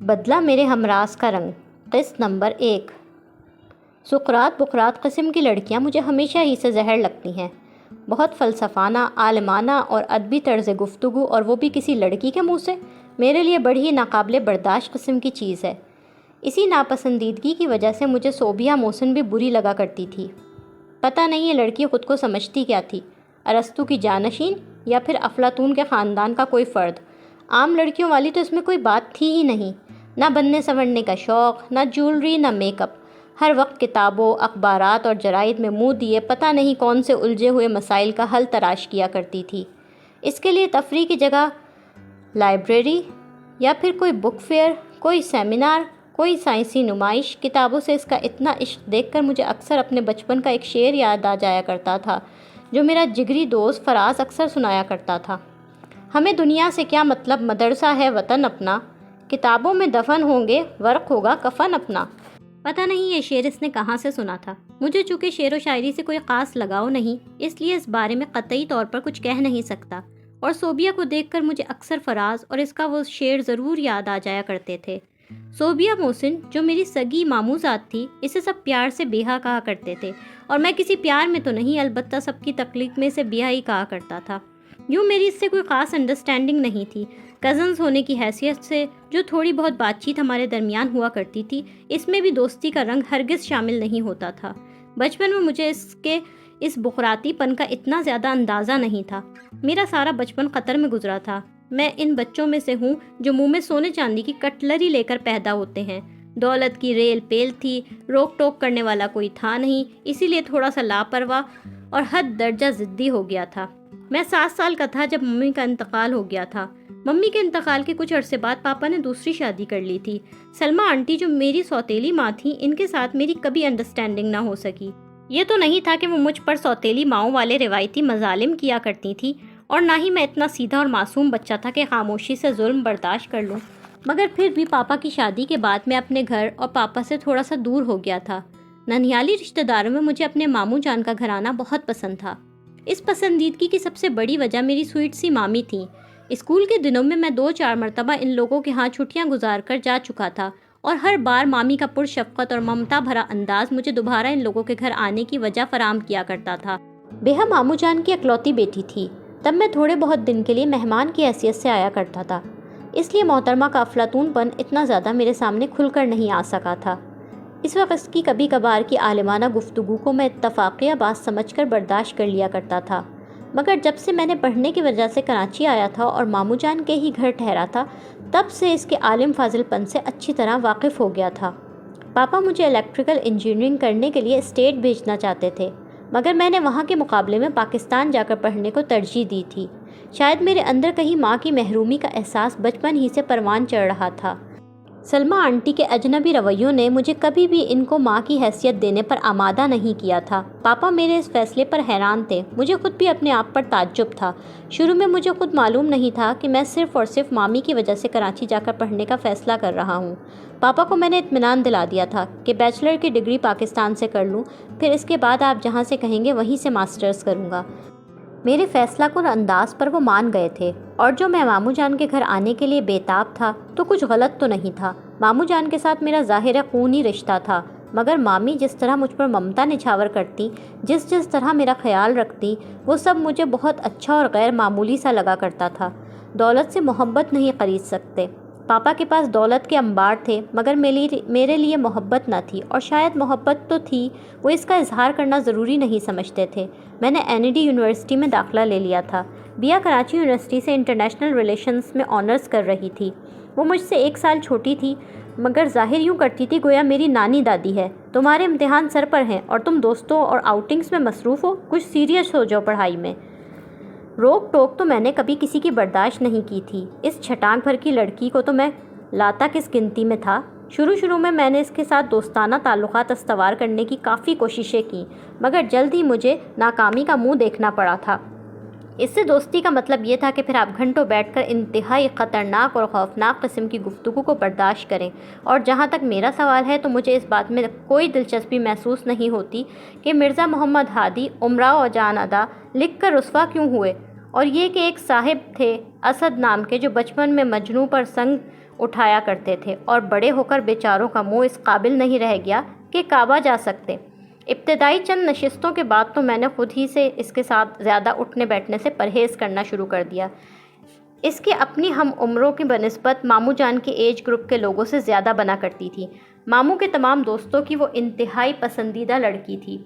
بدلا میرے ہمراز کا رنگ، قسط نمبر 1۔ سقراط بقراط قسم کی لڑکیاں مجھے ہمیشہ ہی سے زہر لگتی ہیں۔ بہت فلسفانہ، عالمانہ اور ادبی طرز گفتگو، اور وہ بھی کسی لڑکی کے منہ سے، میرے لیے بڑی ہی ناقابل برداشت قسم کی چیز ہے۔ اسی ناپسندیدگی کی وجہ سے مجھے صوبیہ محسن بھی بری لگا کرتی تھی۔ پتہ نہیں یہ لڑکی خود کو سمجھتی کیا تھی، ارسطو کی جانشین یا پھر افلاطون کے خاندان کا کوئی فرد۔ عام لڑکیوں والی تو اس میں کوئی بات تھی ہی نہیں، نہ بننے سنورنے کا شوق، نہ جولری، نہ میک اپ۔ ہر وقت کتابوں، اخبارات اور جرائد میں منہ دیے پتہ نہیں کون سے الجھے ہوئے مسائل کا حل تلاش کیا کرتی تھی۔ اس کے لیے تفریح کی جگہ لائبریری یا پھر کوئی بک فیئر، کوئی سیمینار، کوئی سائنسی نمائش۔ کتابوں سے اس کا اتنا عشق دیکھ کر مجھے اکثر اپنے بچپن کا ایک شعر یاد آ جایا کرتا تھا جو میرا جگری دوست فراز اکثر سنایا کرتا تھا: ہمیں دنیا سے کیا مطلب، مدرسہ ہے وطن اپنا، کتابوں میں دفن ہوں گے ورق ہوگا کفن اپنا۔ پتہ نہیں یہ شعر اس نے کہاں سے سنا تھا۔ مجھے چونکہ شعر و شاعری سے کوئی خاص لگاؤ نہیں، اس لیے اس بارے میں قطعی طور پر کچھ کہہ نہیں سکتا، اور صوبیہ کو دیکھ کر مجھے اکثر فراز اور اس کا وہ شعر ضرور یاد آ جایا کرتے تھے۔ صوبیہ محسن جو میری سگی ماموں ذات تھی، اسے سب پیار سے بیہا کہا کرتے تھے، اور میں کسی پیار میں تو نہیں، البتہ سب کی تکلیف میں اسے بیہا ہی کہا کرتا تھا۔ یوں میری اس سے کوئی خاص انڈرسٹینڈنگ نہیں تھی۔ کزنز ہونے کی حیثیت سے جو تھوڑی بہت بات چیت ہمارے درمیان ہوا کرتی تھی، اس میں بھی دوستی کا رنگ ہرگز شامل نہیں ہوتا تھا۔ بچپن میں مجھے اس بقراتی پن کا اتنا زیادہ اندازہ نہیں تھا۔ میرا سارا بچپن قطر میں گزرا تھا۔ میں ان بچوں میں سے ہوں جو منہ میں سونے چاندی کی کٹلری لے کر پیدا ہوتے ہیں۔ دولت کی ریل پیل تھی، روک ٹوک کرنے والا کوئی تھا نہیں، اسی لیے تھوڑا سا لاپرواہ اور حد درجہ ضدی ہو گیا تھا۔ میں 7 سال کا تھا جب ممی کا انتقال ہو گیا تھا۔ ممی کے انتقال کے کچھ عرصے بعد پاپا نے دوسری شادی کر لی تھی۔ سلمہ آنٹی جو میری سوتیلی ماں تھیں، ان کے ساتھ میری کبھی انڈرسٹینڈنگ نہ ہو سکی۔ یہ تو نہیں تھا کہ وہ مجھ پر سوتیلی ماؤں والے روایتی مظالم کیا کرتی تھی، اور نہ ہی میں اتنا سیدھا اور معصوم بچہ تھا کہ خاموشی سے ظلم برداشت کر لوں، مگر پھر بھی پاپا کی شادی کے بعد میں اپنے گھر اور پاپا سے تھوڑا سا دور ہو گیا تھا۔ ننھیالی رشتہ داروں میں مجھے اپنے ماموں جان کا گھرانہ بہت پسند تھا۔ اس پسندیدگی کی سب سے بڑی وجہ میری سویٹ سی مامی تھیں۔ اسکول کے دنوں میں 2-4 مرتبہ ان لوگوں کے ہاں چھٹیاں گزار کر جا چکا تھا، اور ہر بار مامی کا پرشفقت اور ممتا بھرا انداز مجھے دوبارہ ان لوگوں کے گھر آنے کی وجہ فراہم کیا کرتا تھا۔ بیہا ماموں جان کی اکلوتی بیٹی تھی، تب میں تھوڑے بہت دن کے لیے مہمان کی حیثیت سے آیا کرتا تھا، اس لیے محترمہ کا افلاطون پن اتنا زیادہ میرے سامنے کھل کر نہیں آ سکا تھا۔ اس وقت اس کی کبھی کبھار کی عالمانہ گفتگو کو میں اتفاقیہ بات سمجھ کر برداشت کر لیا کرتا تھا، مگر جب سے میں نے پڑھنے کی وجہ سے کراچی آیا تھا اور ماموں جان کے ہی گھر ٹھہرا تھا، تب سے اس کے عالم فاضل پن سے اچھی طرح واقف ہو گیا تھا۔ پاپا مجھے الیکٹریکل انجینئرنگ کرنے کے لیے اسٹیٹ بھیجنا چاہتے تھے، مگر میں نے وہاں کے مقابلے میں پاکستان جا کر پڑھنے کو ترجیح دی تھی۔ شاید میرے اندر کہیں ماں کی محرومی کا احساس بچپن ہی سے پروان چڑھ رہا تھا۔ سلمہ آنٹی کے اجنبی رویوں نے مجھے کبھی بھی ان کو ماں کی حیثیت دینے پر آمادہ نہیں کیا تھا۔ پاپا میرے اس فیصلے پر حیران تھے، مجھے خود بھی اپنے آپ پر تعجب تھا۔ شروع میں مجھے خود معلوم نہیں تھا کہ میں صرف اور صرف مامی کی وجہ سے کراچی جا کر پڑھنے کا فیصلہ کر رہا ہوں۔ پاپا کو میں نے اطمینان دلا دیا تھا کہ بیچلر کی ڈگری پاکستان سے کر لوں، پھر اس کے بعد آپ جہاں سے کہیں گے وہیں سے ماسٹرز کروں گا۔ میرے فیصلہ کن انداز پر وہ مان گئے تھے، اور جو میں ماموں جان کے گھر آنے کے لیے بےتاب تھا تو کچھ غلط تو نہیں تھا۔ ماموں جان کے ساتھ میرا ظاہر خونی رشتہ تھا، مگر مامی جس طرح مجھ پر ممتا نچھاور کرتی، جس طرح میرا خیال رکھتی، وہ سب مجھے بہت اچھا اور غیر معمولی سا لگا کرتا تھا۔ دولت سے محبت نہیں خرید سکتے۔ پاپا کے پاس دولت کے انبار تھے، مگر میرے لیے محبت نہ تھی، اور شاید محبت تو تھی، وہ اس کا اظہار کرنا ضروری نہیں سمجھتے تھے۔ میں نے NED یونیورسٹی میں داخلہ لے لیا تھا۔ بیا کراچی یونیورسٹی سے انٹرنیشنل ریلیشنز میں آنرز کر رہی تھی۔ وہ مجھ سے 1 سال چھوٹی تھی، مگر ظاہر یوں کرتی تھی گویا میری نانی دادی ہے۔ تمہارے امتحان سر پر ہیں اور تم دوستوں اور آؤٹنگز میں مصروف ہو، کچھ سیریس ہو جاؤ پڑھائی میں۔ روک ٹوک تو میں نے کبھی کسی کی برداشت نہیں کی تھی۔ اس چھٹانک بھر کی لڑکی کو تو میں لاتا کس گنتی میں تھا۔ شروع میں نے اس کے ساتھ دوستانہ تعلقات استوار کرنے کی کافی کوششیں کیں، مگر جلد ہی مجھے ناکامی کا منہ دیکھنا پڑا تھا۔ اس سے دوستی کا مطلب یہ تھا کہ پھر آپ گھنٹوں بیٹھ کر انتہائی خطرناک اور خوفناک قسم کی گفتگو کو برداشت کریں، اور جہاں تک میرا سوال ہے تو مجھے اس بات میں کوئی دلچسپی محسوس نہیں ہوتی کہ مرزا محمد ہادی امراء و جان ادا لکھ کر رسوا کیوں ہوئے، اور یہ کہ ایک صاحب تھے اسد نام کے جو بچپن میں مجنوں پر سنگ اٹھایا کرتے تھے اور بڑے ہو کر بیچاروں کا منہ اس قابل نہیں رہ گیا کہ کعبہ جا سکتے۔ ابتدائی چند نشستوں کے بعد تو میں نے خود ہی سے اس کے ساتھ زیادہ اٹھنے بیٹھنے سے پرہیز کرنا شروع کر دیا۔ اس کی اپنی ہم عمروں کی بنسبت ماموں جان کے ایج گروپ کے لوگوں سے زیادہ بنا کرتی تھی۔ ماموں کے تمام دوستوں کی وہ انتہائی پسندیدہ لڑکی تھی۔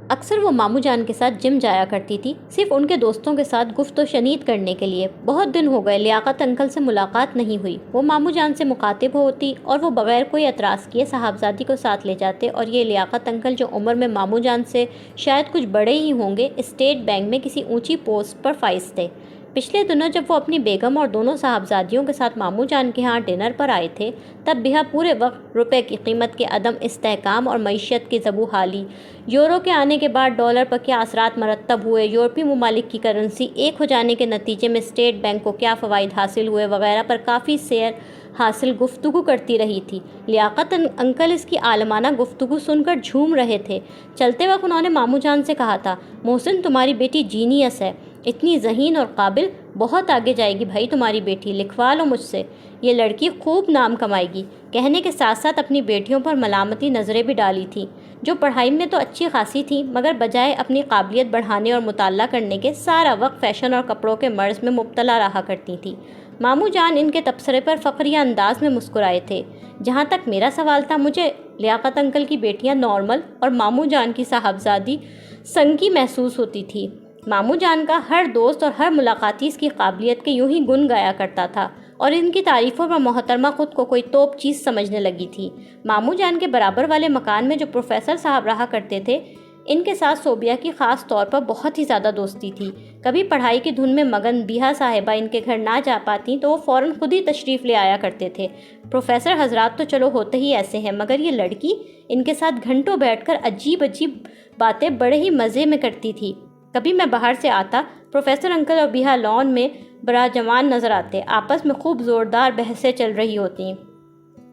اکثر وہ ماموں جان کے ساتھ جم جایا کرتی تھی، صرف ان کے دوستوں کے ساتھ گفت و شنید کرنے کے لیے۔ بہت دن ہو گئے لیاقت انکل سے ملاقات نہیں ہوئی۔ وہ ماموں جان سے مخاطب ہوتی اور وہ بغیر کوئی اعتراض کیے صاحبزادی کو ساتھ لے جاتے، اور یہ لیاقت انکل جو عمر میں ماموں جان سے شاید کچھ بڑے ہی ہوں گے، اسٹیٹ بینک میں کسی اونچی پوسٹ پر فائز تھے۔ پچھلے دنوں جب وہ اپنی بیگم اور دونوں صاحبزادیوں کے ساتھ ماموں جان کے ہاں ڈنر پر آئے تھے، تب بیہا پورے وقت روپے کی قیمت کے عدم استحکام اور معیشت کی زبوں حالی، یورو کے آنے کے بعد ڈالر پر کیا اثرات مرتب ہوئے، یورپی ممالک کی کرنسی ایک ہو جانے کے نتیجے میں اسٹیٹ بینک کو کیا فوائد حاصل ہوئے وغیرہ پر کافی سیر حاصل گفتگو کرتی رہی تھی۔ لیاقت انکل اس کی عالمانہ گفتگو سن کر جھوم رہے تھے۔ چلتے وقت انہوں نے ماموں جان سے کہا تھا، محسن تمہاری بیٹی جینیس ہے، اتنی ذہین اور قابل، بہت آگے جائے گی بھائی تمہاری بیٹی، لکھوا لو مجھ سے، یہ لڑکی خوب نام کمائے گی۔ کہنے کے ساتھ ساتھ اپنی بیٹیوں پر ملامتی نظریں بھی ڈالی تھیں، جو پڑھائی میں تو اچھی خاصی تھیں مگر بجائے اپنی قابلیت بڑھانے اور مطالعہ کرنے کے سارا وقت فیشن اور کپڑوں کے مرض میں مبتلا رہا کرتی تھیں۔ ماموں جان ان کے تبصرے پر فخریہ انداز میں مسکرائے تھے۔ جہاں تک میرا سوال تھا، مجھے لیاقت انکل کی بیٹیاں نارمل اور ماموں جان کی صاحبزادی سنکی محسوس ہوتی تھی۔ ماموں جان کا ہر دوست اور ہر ملاقاتی اس کی قابلیت کے یوں ہی گن گایا کرتا تھا اور ان کی تعریفوں پر محترمہ خود کو کوئی توپ چیز سمجھنے لگی تھی۔ ماموں جان کے برابر والے مکان میں جو پروفیسر صاحب رہا کرتے تھے، ان کے ساتھ صوبیہ کی خاص طور پر بہت ہی زیادہ دوستی تھی۔ کبھی پڑھائی کی دھن میں مگن بیہا صاحبہ ان کے گھر نہ جا پاتی تو وہ فوراً خود ہی تشریف لے آیا کرتے تھے۔ پروفیسر حضرات تو چلو ہوتے ہی ایسے ہیں، مگر یہ لڑکی ان کے ساتھ گھنٹوں بیٹھ کر عجیب عجیب باتیں بڑے ہی مزے میں کرتی تھی۔ کبھی میں باہر سے آتا، پروفیسر انکل اور بیہا لان میں براجمان نظر آتے، آپس میں خوب زوردار بحثیں چل رہی ہوتی۔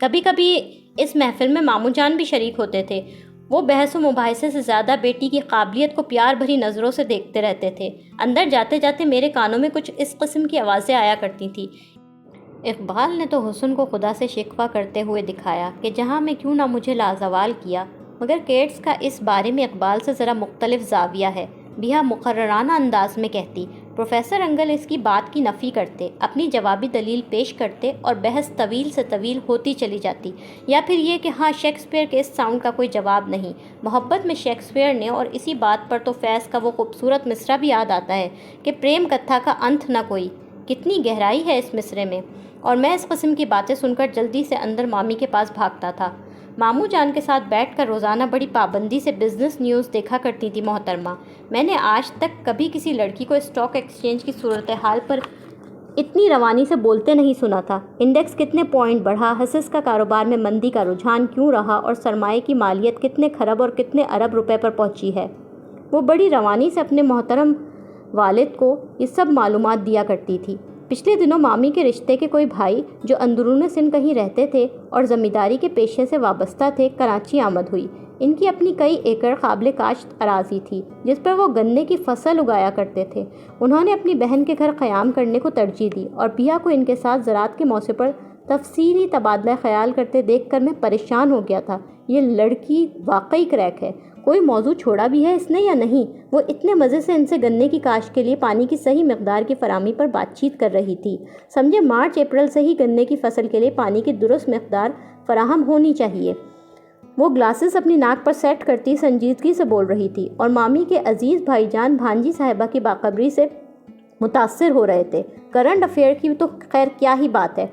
کبھی کبھی اس محفل میں ماموں جان بھی شریک ہوتے تھے۔ وہ بحث و مباحثے سے زیادہ بیٹی کی قابلیت کو پیار بھری نظروں سے دیکھتے رہتے تھے۔ اندر جاتے جاتے میرے کانوں میں کچھ اس قسم کی آوازیں آیا کرتی تھیں۔ اقبال نے تو حسن کو خدا سے شکوہ کرتے ہوئے دکھایا کہ جہاں میں کیوں نہ مجھے لازوال کیا، مگر کیٹس کا اس بارے میں اقبال سے ذرا مختلف زاویہ ہے۔ بیہا مقررانہ انداز میں کہتی، پروفیسر انکل اس کی بات کی نفی کرتے، اپنی جوابی دلیل پیش کرتے اور بحث طویل سے طویل ہوتی چلی جاتی، یا پھر یہ کہ ہاں شیکسپیئر کے اس ساؤنڈ کا کوئی جواب نہیں، محبت میں شیکسپیئر نے، اور اسی بات پر تو فیض کا وہ خوبصورت مصرع بھی یاد آتا ہے کہ پریم کتھا کا انت نہ کوئی، کتنی گہرائی ہے اس مصرعے میں۔ اور میں اس قسم کی باتیں سن کر جلدی سے اندر مامی کے پاس بھاگتا تھا۔ ماموں جان کے ساتھ بیٹھ کر روزانہ بڑی پابندی سے بزنس نیوز دیکھا کرتی تھی محترمہ۔ میں نے آج تک کبھی کسی لڑکی کو اسٹاک ایکسچینج کی صورتحال پر اتنی روانی سے بولتے نہیں سنا تھا۔ انڈیکس کتنے پوائنٹ بڑھا، حصص کا کاروبار میں مندی کا رجحان کیوں رہا، اور سرمایہ کی مالیت کتنے کھرب اور کتنے ارب روپے پر پہنچی ہے۔ وہ بڑی روانی سے اپنے محترم والد کو یہ سب معلومات دیا کرتی تھی۔ پچھلے دنوں مامی کے رشتے کے کوئی بھائی جو اندرون سندھ کہیں رہتے تھے اور زمینداری کے پیشے سے وابستہ تھے، کراچی آمد ہوئی۔ ان کی اپنی کئی ایکڑ قابل کاشت اراضی تھی جس پر وہ گنے کی فصل اگایا کرتے تھے۔ انہوں نے اپنی بہن کے گھر قیام کرنے کو ترجیح دی، اور بیہا کو ان کے ساتھ زراعت کے موضوع پر تفصیلی تبادلہ خیال کرتے دیکھ کر میں پریشان ہو گیا تھا۔ یہ لڑکی واقعی کریک ہے، کوئی موضوع چھوڑا بھی ہے اس نے یا نہیں؟ وہ اتنے مزے سے ان سے گنے کی کاشت کے لیے پانی کی صحیح مقدار کی فراہمی پر بات چیت کر رہی تھی۔ سمجھے مارچ اپریل سے ہی گنے کی فصل کے لیے پانی کی درست مقدار فراہم ہونی چاہیے۔ وہ گلاسز اپنی ناک پر سیٹ کرتی سنجیدگی سے بول رہی تھی، اور مامی کے عزیز بھائی جان بھانجی صاحبہ کی باخبری سے متاثر ہو رہے تھے۔ کرنٹ افیئر کی تو خیر کیا ہی بات ہے،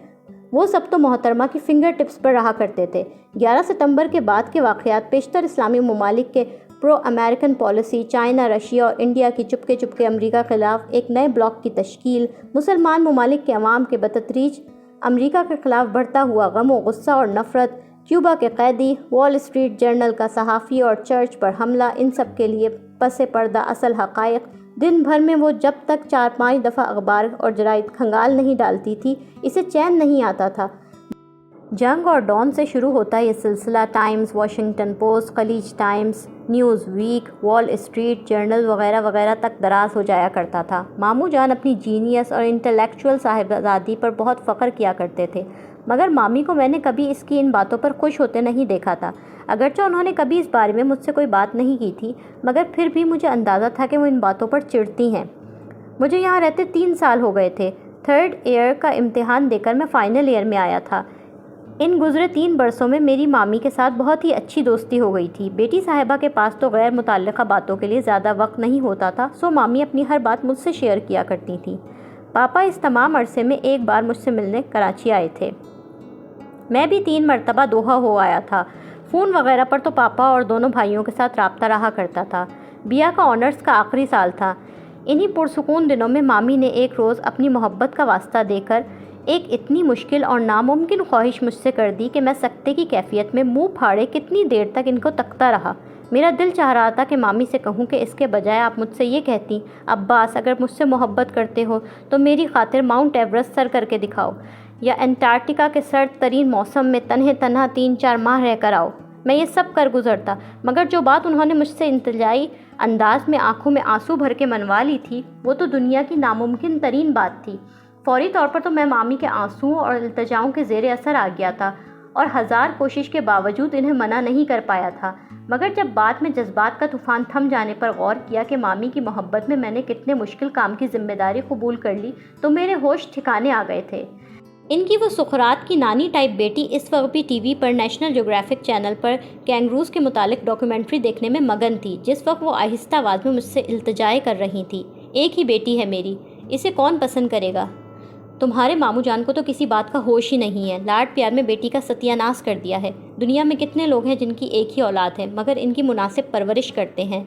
وہ سب تو محترمہ کی فنگر ٹپس پر رہا کرتے تھے۔ 11 ستمبر کے بعد کے واقعات، بیشتر اسلامی ممالک کے پرو امریکن پالیسی، چائنا، رشیا اور انڈیا کی چپکے امریکہ کے خلاف ایک نئے بلاک کی تشکیل، مسلمان ممالک کے عوام کے بتدریج امریکہ کے خلاف بڑھتا ہوا غم و غصہ اور نفرت، کیوبا کے قیدی، وال اسٹریٹ جرنل کا صحافی اور چرچ پر حملہ، ان سب کے لیے پس پردہ اصل حقائق۔ دن بھر میں وہ جب تک 4-5 دفعہ اخبار اور جرائد کھنگال نہیں ڈالتی تھی، اسے چین نہیں آتا تھا۔ جنگ اور ڈان سے شروع ہوتا یہ سلسلہ Times, Washington Post, Khaleej Times, Newsweek, Wall Street Journal وغیرہ وغیرہ تک دراز ہو جایا کرتا تھا۔ ماموں جان اپنی جینیس اور انٹلیکچوئل صاحبزادی پر بہت فخر کیا کرتے تھے، مگر مامی کو میں نے کبھی اس کی ان باتوں پر خوش ہوتے نہیں دیکھا تھا۔ اگرچہ انہوں نے کبھی اس بارے میں مجھ سے کوئی بات نہیں کی تھی، مگر پھر بھی مجھے اندازہ تھا کہ وہ ان باتوں پر چڑھتی ہیں۔ مجھے یہاں رہتے 3 سال ہو گئے تھے۔ 3rd ایئر کا امتحان دے کر میں فائنل ایئر میں آیا تھا۔ ان گزرے 3 برسوں میں میری مامی کے ساتھ بہت ہی اچھی دوستی ہو گئی تھی۔ بیٹی صاحبہ کے پاس تو غیر متعلقہ باتوں کے لیے زیادہ وقت نہیں ہوتا تھا، سو مامی اپنی ہر بات مجھ سے شیئر کیا کرتی تھیں۔ پاپا اس تمام عرصے میں ایک بار مجھ سے ملنے کراچی آئے تھے۔ میں بھی 3 مرتبہ دوحہ ہو آیا تھا۔ فون وغیرہ پر تو پاپا اور دونوں بھائیوں کے ساتھ رابطہ رہا کرتا تھا۔ بیا کا آنرز کا آخری سال تھا۔ انہی پرسکون دنوں میں مامی نے ایک روز اپنی محبت کا واسطہ دے کر ایک اتنی مشکل اور ناممکن خواہش مجھ سے کر دی کہ میں سکتے کی کیفیت میں منہ پھاڑے کتنی دیر تک ان کو تکتا رہا۔ میرا دل چاہ رہا تھا کہ مامی سے کہوں کہ اس کے بجائے آپ مجھ سے یہ کہتی، عباس اگر مجھ سے محبت کرتے ہو تو میری خاطر ماؤنٹ ایورسٹ سر کر کے دکھاؤ، یا انٹارکٹیکا کے سرد ترین موسم میں تنہا 3-4 ماہ رہ کر آؤ۔ میں یہ سب کر گزرتا، مگر جو بات انہوں نے مجھ سے التجائی انداز میں آنکھوں میں آنسو بھر کے منوا لی تھی، وہ تو دنیا کی ناممکن ترین بات تھی۔ فوری طور پر تو میں مامی کے آنسوؤں اور التجاؤں کے زیر اثر آ گیا تھا اور 1000 کوشش کے باوجود انہیں منع نہیں کر پایا تھا، مگر جب بعد میں جذبات کا طوفان تھم جانے پر غور کیا کہ مامی کی محبت میں نے کتنے مشکل کام کی ذمہ داری قبول کر لی، تو میرے ہوش ٹھکانے آ گئے تھے۔ ان کی وہ سقراط کی نانی ٹائپ بیٹی اس وقت بھی ٹی وی پر نیشنل جیوگرافک چینل پر کینگروز کے متعلق ڈاکیومنٹری دیکھنے میں مگن تھی، جس وقت وہ آہستہ آواز میں مجھ سے التجائے کر رہی تھی، ایک ہی بیٹی ہے میری، اسے کون پسند کرے گا؟ تمہارے ماموں جان کو تو کسی بات کا ہوش ہی نہیں ہے، لاڈ پیار میں بیٹی کا ستیہ ناش کر دیا ہے۔ دنیا میں کتنے لوگ ہیں جن کی ایک ہی اولاد ہے مگر ان کی مناسب پرورش کرتے ہیں۔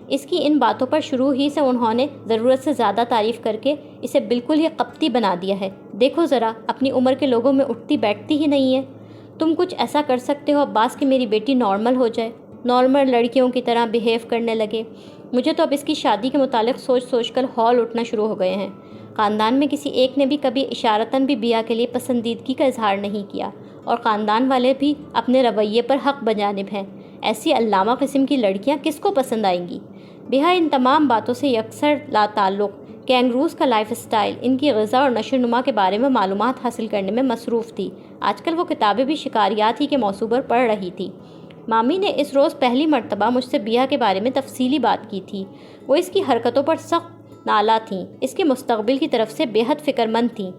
اس کی ان باتوں پر شروع ہی سے انہوں نے ضرورت سے زیادہ تعریف کر کے اسے بالکل ہی قبطی بنا دیا ہے۔ دیکھو ذرا، اپنی عمر کے لوگوں میں اٹھتی بیٹھتی ہی نہیں ہے۔ تم کچھ ایسا کر سکتے ہو عباس کہ میری بیٹی نارمل ہو جائے، نارمل لڑکیوں کی طرح بیہیو کرنے لگے؟ مجھے تو اب اس کی شادی کے متعلق سوچ کر ہال اٹھنا شروع ہو گئے ہیں۔ خاندان میں کسی ایک نے بھی کبھی اشارتاً بھی بیا کے لیے پسندیدگی کا اظہار نہیں کیا، اور خاندان والے بھی اپنے رویے پر حق بجانب ہیں۔ ایسی علامہ قسم کی لڑکیاں کس کو پسند آئیں گی؟ بیا ان تمام باتوں سے یکسر لا تعلق کینگروز کا لائف اسٹائل، ان کی غذا اور نشو و نما کے بارے میں معلومات حاصل کرنے میں مصروف تھی۔ آج کل وہ کتابیں بھی شکاریات ہی کے موضوع پر پڑھ رہی تھی۔ مامی نے اس روز پہلی مرتبہ مجھ سے بیا کے بارے میں تفصیلی بات کی تھی۔ وہ اس کی حرکتوں پر سخت نالا تھیں، اس کے مستقبل کی طرف سے بے حد فکر مند تھیں۔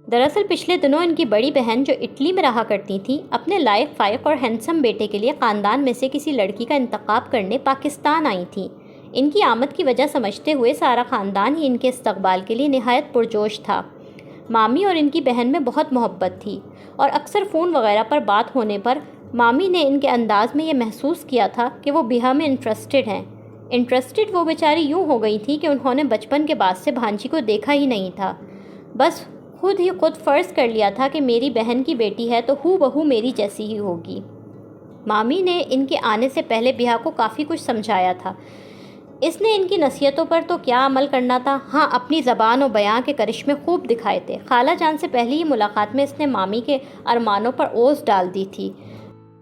دراصل پچھلے دنوں ان کی بڑی بہن جو اٹلی میں رہا کرتی تھیں، اپنے لائق فائق اور ہینڈسم بیٹے کے لیے خاندان میں سے کسی لڑکی کا انتخاب کرنے پاکستان آئی تھیں۔ ان کی آمد کی وجہ سمجھتے ہوئے سارا خاندان ہی ان کے استقبال کے لیے نہایت پرجوش تھا۔ مامی اور ان کی بہن میں بہت محبت تھی، اور اکثر فون وغیرہ پر بات ہونے پر مامی نے ان کے انداز میں یہ محسوس کیا تھا کہ وہ بیا میں انٹرسٹڈ ہیں۔ انٹرسٹڈ وہ بیچاری یوں ہو گئی تھی کہ انہوں نے بچپن کے بعد سے بھانجی کو دیکھا ہی نہیں تھا، بس خود فرض کر لیا تھا کہ میری بہن کی بیٹی ہے تو ہو بہو میری جیسی ہی ہوگی۔ مامی نے ان کے آنے سے پہلے بیا کو کافی کچھ سمجھایا تھا۔ اس نے ان کی نصیحتوں پر تو کیا عمل کرنا تھا، ہاں اپنی زبان و بیان کے کرشمے خوب دکھائے تھے۔ خالہ جان سے پہلی ہی ملاقات میں اس نے مامی کے ارمانوں پر اوس ڈال دی تھی۔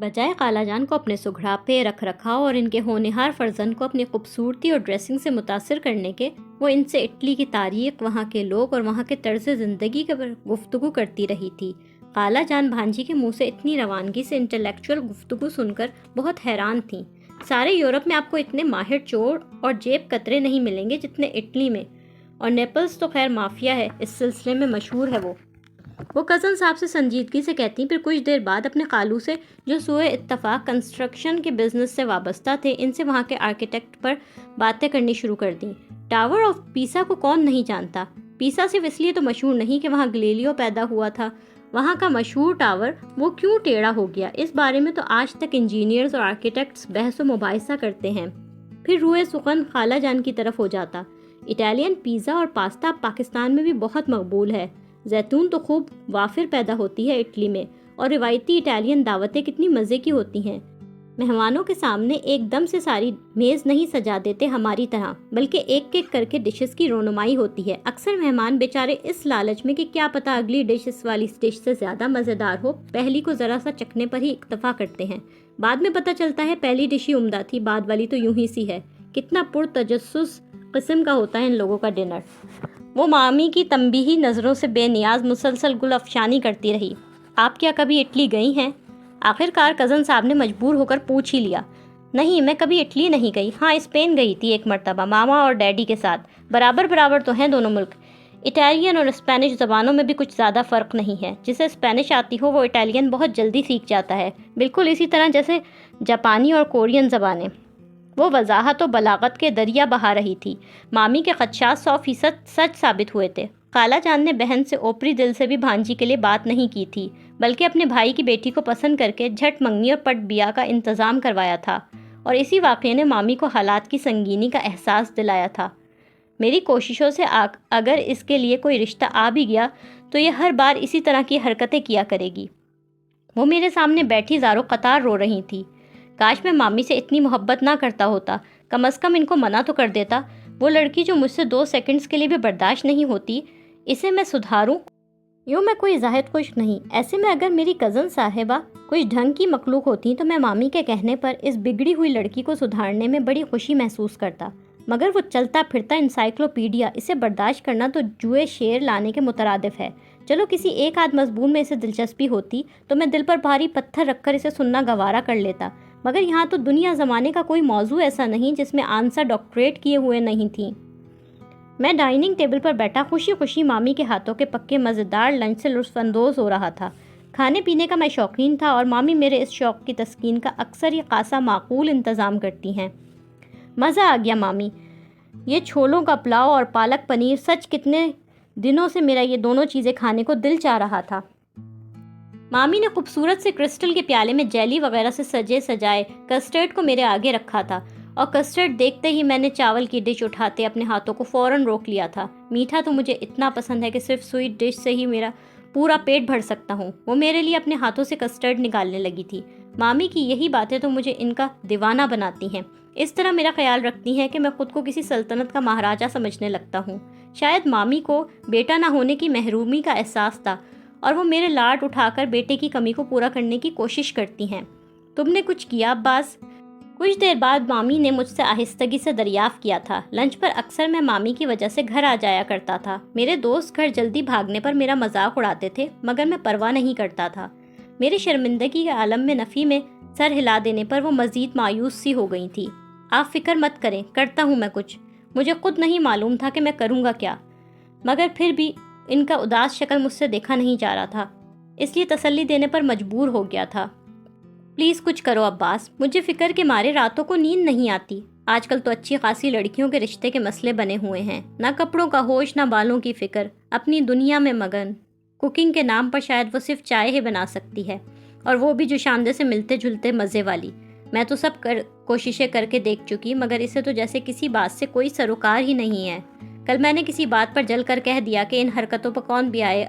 بجائے خالہ جان کو اپنے سگھڑاپے، رکھ رکھاؤ اور ان کے ہونہار فرزند کو اپنی خوبصورتی اور ڈریسنگ سے متاثر کرنے کے، وہ ان سے اٹلی کی تاریخ، وہاں کے لوگ اور وہاں کے طرز زندگی کے گفتگو کرتی رہی تھی۔ خالہ جان بھانجی کے منہ سے اتنی روانگی سے انٹلیکچوئل گفتگو سن کر بہت حیران تھیں۔ سارے یورپ میں آپ کو اتنے ماہر چور اور جیب کترے نہیں ملیں گے جتنے اٹلی میں، اور نیپلز تو خیر مافیا ہے، اس سلسلے میں مشہور ہے۔ وہ کزن صاحب سے سنجیدگی سے کہتی، پھر کچھ دیر بعد اپنے خالو سے جو سوئے اتفاق کنسٹرکشن کے بزنس سے وابستہ تھے، ان سے وہاں کے آرکیٹیکٹ پر باتیں کرنی شروع کر دیں۔ ٹاور آف پیسا کو کون نہیں جانتا؟ پیسا صرف اس لیے تو مشہور نہیں کہ وہاں گلیلیو پیدا ہوا تھا، وہاں کا مشہور ٹاور وہ کیوں ٹیڑھا ہو گیا، اس بارے میں تو آج تک انجینئرز اور آرکیٹیکٹس بحث و مباحثہ کرتے ہیں۔ پھر روئے سخن خالہ جان کی طرف ہو جاتا، اٹالین پیزا اور پاستا پاکستان میں بھی بہت مقبول ہے، زیتون تو خوب وافر پیدا ہوتی ہے اٹلی میں، اور روایتی اٹالین دعوتیں کتنی مزے کی ہوتی ہیں۔ مہمانوں کے سامنے ایک دم سے ساری میز نہیں سجا دیتے ہماری طرح، بلکہ ایک ایک کر کے ڈشز کی رونمائی ہوتی ہے۔ اکثر مہمان بیچارے اس لالچ میں کہ کیا پتہ اگلی ڈش اس والی ڈش سے زیادہ مزیدار ہو، پہلی کو ذرا سا چکھنے پر ہی اکتفا کرتے ہیں۔ بعد میں پتہ چلتا ہے پہلی ڈش ہی عمدہ تھی، بعد والی تو یوں ہی سی ہے۔ کتنا پرتجسس قسم کا ہوتا ہے ان لوگوں کا ڈنر۔ وہ مامی کی تنبیہی نظروں سے بے نیاز مسلسل گل افشانی کرتی رہی۔ آپ کیا کبھی اٹلی گئی ہیں؟ آخر کار کزن صاحب نے مجبور ہو کر پوچھ ہی لیا۔ نہیں، میں کبھی اٹلی نہیں گئی، ہاں اسپین گئی تھی ایک مرتبہ، ماما اور ڈیڈی کے ساتھ۔ برابر تو ہیں دونوں ملک۔ اٹالین اور اسپینش زبانوں میں بھی کچھ زیادہ فرق نہیں ہے۔ جسے اسپینش آتی ہو وہ اٹالین بہت جلدی سیکھ جاتا ہے، بالکل اسی طرح جیسے جاپانی اور کورین زبانیں۔ وہ وضاحت و بلاغت کے دریا بہا رہی تھی۔ مامی کے خدشات 100% سچ ثابت ہوئے تھے۔ خالہ جان نے بہن سے اوپری دل سے بھی بھانجی کے لیے بات نہیں کی تھی، بلکہ اپنے بھائی کی بیٹی کو پسند کر کے جھٹ منگنی اور پٹ بیاہ کا انتظام کروایا تھا، اور اسی واقعے نے مامی کو حالات کی سنگینی کا احساس دلایا تھا۔ میری کوششوں سے اگر اس کے لیے کوئی رشتہ آ بھی گیا تو یہ ہر بار اسی طرح کی حرکتیں کیا کرے گی۔ وہ میرے سامنے بیٹھی زارو قطار رو رہی تھی۔ کاش میں مامی سے اتنی محبت نہ کرتا ہوتا، کم از کم ان کو منع تو کر دیتا۔ وہ لڑکی جو مجھ سے 2 سیکنڈز کے لیے بھی برداشت نہیں ہوتی، اسے میں سدھاروں؟ یوں میں کوئی زاہد کش نہیں۔ ایسے میں اگر میری کزن صاحبہ کچھ ڈھنگ کی مخلوق ہوتی تو میں مامی کے کہنے پر اس بگڑی ہوئی لڑکی کو سدھارنے میں بڑی خوشی محسوس کرتا، مگر وہ چلتا پھرتا انسائکلوپیڈیا، اسے برداشت کرنا تو جوئے شیر لانے کے مترادف ہے۔ چلو کسی ایک آدھ مضمون میں اسے دلچسپی ہوتی تو میں دل پر بھاری پتھر رکھ کر اسے سننا گوارا کر لیتا، مگر یہاں تو دنیا زمانے کا کوئی موضوع ایسا نہیں جس میں آنسر ڈاکٹریٹ کیے ہوئے نہیں تھیں۔ میں ڈائننگ ٹیبل پر بیٹھا خوشی خوشی مامی کے ہاتھوں کے پکے مزیدار لنچ سے لطف اندوز ہو رہا تھا۔ کھانے پینے کا میں شوقین تھا اور مامی میرے اس شوق کی تسکین کا اکثر یہ خاصا معقول انتظام کرتی ہیں۔ مزہ آ گیا مامی، یہ چھولوں کا پلاؤ اور پالک پنیر، سچ کتنے دنوں سے میرا یہ دونوں چیزیں کھانے کو دل چاہ رہا تھا۔ مامی نے خوبصورت سے کرسٹل کے پیالے میں جیلی وغیرہ سے سجے سجائے کسٹرڈ کو میرے آگے رکھا تھا، اور کسٹرڈ دیکھتے ہی میں نے چاول کی ڈش اٹھاتے اپنے ہاتھوں کو فوراً روک لیا تھا۔ میٹھا تو مجھے اتنا پسند ہے کہ صرف سویٹ ڈش سے ہی میرا پورا پیٹ بھر سکتا ہوں۔ وہ میرے لیے اپنے ہاتھوں سے کسٹرڈ نکالنے لگی تھی۔ مامی کی یہی باتیں تو مجھے ان کا دیوانہ بناتی ہیں، اس طرح میرا خیال رکھتی ہیں کہ میں خود کو کسی سلطنت کا مہاراجہ سمجھنے لگتا ہوں۔ شاید مامی کو بیٹا نہ ہونے کی محرومی کا احساس تھا، اور وہ میرے لاڈ اٹھا کر بیٹے کی کمی کو پورا کرنے کی کوشش کرتی ہیں۔ تم نے کچھ کیا عباس؟ کچھ دیر بعد مامی نے مجھ سے آہستگی سے دریافت کیا تھا۔ لنچ پر اکثر میں مامی کی وجہ سے گھر آ جایا کرتا تھا۔ میرے دوست گھر جلدی بھاگنے پر میرا مذاق اڑاتے تھے، مگر میں پرواہ نہیں کرتا تھا۔ میری شرمندگی کے عالم میں نفی میں سر ہلا دینے پر وہ مزید مایوس سی ہو گئی تھی۔ آپ فکر مت کریں، کرتا ہوں میں کچھ۔ مجھے خود نہیں معلوم تھا کہ میں کروں گا کیا، مگر پھر بھی ان کا اداس شکل مجھ سے دیکھا نہیں جا رہا تھا، اس لیے تسلی دینے پر مجبور ہو گیا تھا۔ پلیز کچھ کرو عباس، مجھے فکر کے مارے راتوں کو نیند نہیں آتی۔ آج کل تو اچھی خاصی لڑکیوں کے رشتے کے مسئلے بنے ہوئے ہیں، نہ کپڑوں کا ہوش نہ بالوں کی فکر، اپنی دنیا میں مگن۔ کوکنگ کے نام پر شاید وہ صرف چائے ہی بنا سکتی ہے، اور وہ بھی جو شاندے سے ملتے جلتے مزے والی۔ میں تو سب کوششیں کر کے دیکھ چکی، مگر اسے تو جیسے کسی بات سے کوئی سروکار ہی نہیں ہے۔ کل میں نے کسی بات پر جل کر کہہ دیا کہ ان حرکتوں پر کون بھی آئے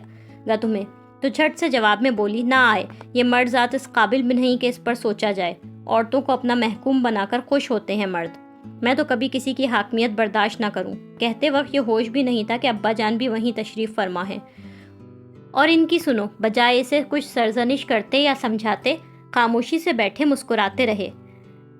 گا تمہیں، تو جھٹ سے جواب میں بولی، نہ آئے، یہ مرد ذات اس قابل بھی نہیں کہ اس پر سوچا جائے۔ عورتوں کو اپنا محکوم بنا کر خوش ہوتے ہیں مرد، میں تو کبھی کسی کی حاکمیت برداشت نہ کروں۔ کہتے وقت یہ ہوش بھی نہیں تھا کہ ابا جان بھی وہیں تشریف فرما ہے، اور ان کی سنو، بجائے اسے کچھ سرزنش کرتے یا سمجھاتے، خاموشی سے بیٹھے مسکراتے رہے۔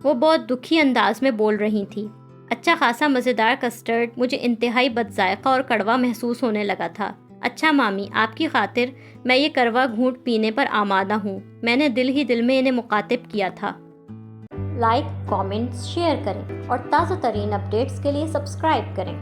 وہ بہت دکھی انداز میں بول رہی تھی۔ اچھا خاصا مزیدار کسٹرڈ مجھے انتہائی بد ذائقہ اور کڑوا محسوس ہونے لگا تھا۔ اچھا مامی، آپ کی خاطر میں یہ کروا گھونٹ پینے پر آمادہ ہوں، میں نے دل ہی دل میں انہیں مخاطب کیا تھا۔ لائک، کامنٹس، شیئر کریں اور تازہ ترین اپڈیٹس کے لیے سبسکرائب کریں۔